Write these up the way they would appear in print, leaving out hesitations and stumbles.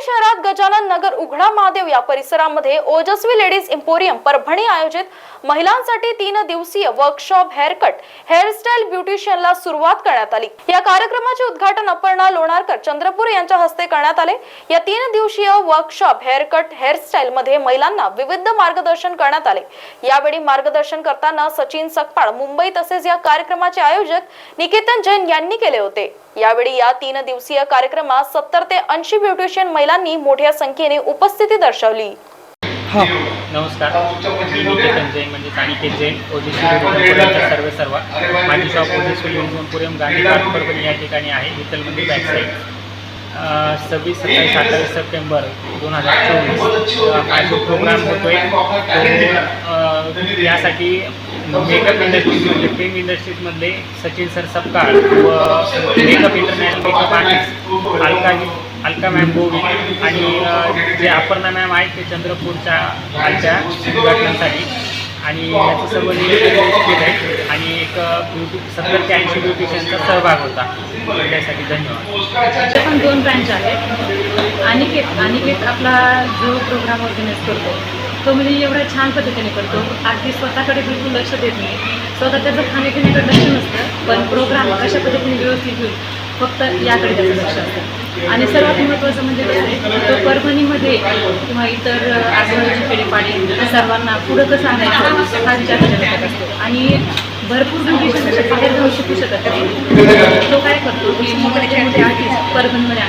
शहरात गजानन नगर उघडा महादेव या परिसरामध्ये ओजस्वी लेडीज एम्पोरियम परभणी आयोजित महिलांसाठी 3 दिवसीय वर्कशॉप हेअरकट हेअरस्टाईल ब्युटिशियनला सुरुवात करण्यात आली। या कार्यक्रमाचे उद्घाटन अपर्णा लोणारकर चंद्रपूर यांच्या हस्ते करण्यात आले। या 3 दिवसीय वर्कशॉप हेअरकट हेअरस्टाईल मध्ये महिलांना विविध मार्गदर्शन करण्यात आले। यावेळी मार्गदर्शन करताना सचिन सकपाळ मुंबई तसेच या कार्यक्रमाचे आयोजक निकेतन जैन यांनी केले होते। यावेळी या 3 दिवसीय कार्यक्रमात 70 ते 80 ब्युटिशियन महिलांनी मोठ्या संख्येने उपस्थिती दर्शवली। नमस्कार, मी निकेतन जैन म्हणजे अनिकेत जैन ओजस्वी सर्व माझी शॉप ओजस्वी एम्पोरियम गांधी पार्क परभणी या ठिकाणी आहे। विठ्ठलमंदिर बॅक साईड 26, 27, 28 सप्टेंबर 2024 हा जो प्रोग्राम होतोय यासाठी मेकअप इंडस्ट्रीमधले फिल्म इंडस्ट्रीजमधले सचिन सर सपकाळ व makeup international makeup artist Alka ma'am Govind आणि जे अपर्णा मॅम आहेत ते चंद्रपूरच्या आलच्या उद्घाटनासाठी आणि याचं सर्व नियोजन केलं आहे आणि एक 70 ते 80 ब्युटिशियनचा सहभाग होता। त्यासाठी धन्यवाद। पण 2 ब्रँच आहेत। अनिकेत आपला जो प्रोग्राम ऑर्गनाईज करतो तो म्हणजे एवढ्या छान पद्धतीने करतो। अगदी स्वतःकडे बिलकुल लक्ष देत नाही, स्वतः त्याचं खाण्यापिण्याकडे लक्ष नसतं, पण प्रोग्राम कशा पद्धतीने व्यवस्थित होईल फक्त याकडे त्याचं लक्ष असतं। आणि सर्वात महत्त्वाचं म्हणजे तो परभणीमध्ये किंवा इतर आजूबाजूची खेडेपाडे सर्वांना पुढं कसं आणायचं हा विचार करत असतो आणि भरपूर ब्युटिशियन अशा बाहेर जाऊ शिकू शकत नाही। तो काय करतो की मोठे आर्टिस्ट परभणीमध्ये।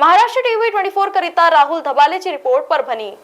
महाराष्ट्र टीव्ही 24 करिता राहुल धबालेची रिपोर्ट परभणी।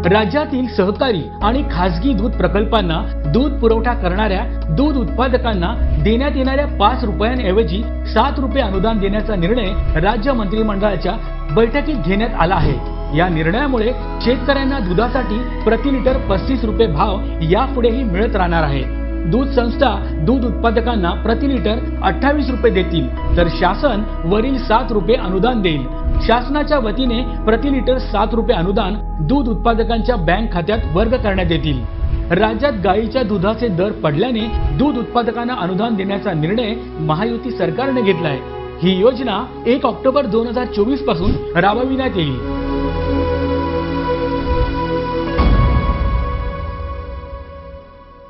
राज्यातील सहकारी आणि खासगी दूध प्रकल्पांना दूध पुरवठा करणाऱ्या दूध उत्पादकांना देण्यात येणाऱ्या 5 रुपयांऐवजी 7 रुपये अनुदान देण्याचा निर्णय राज्य मंत्रिमंडळाच्या बैठकीत घेण्यात आला आहे। या निर्णयामुळे शेतकऱ्यांना दुधासाठी प्रति लिटर 35 रुपये भाव यापुढेही मिळत राहणार आहे। दूध संस्था दूध उत्पादकांना प्रति लिटर 28 रुपये देतील, तर शासन वरील 7 रुपये अनुदान देईल। शासनाच्या वतीने प्रति लिटर 7 रुपये अनुदान दूध उत्पादकांच्या बँक खात्यात वर्ग करण्यात येतील। राज्यात गाईच्या दुधाचे दर पडल्याने दूध उत्पादकांना अनुदान देण्याचा निर्णय महायुती सरकारने घेतला आहे। ही योजना 1 ऑक्टोबर 2024 पासून राबविण्यात येईल।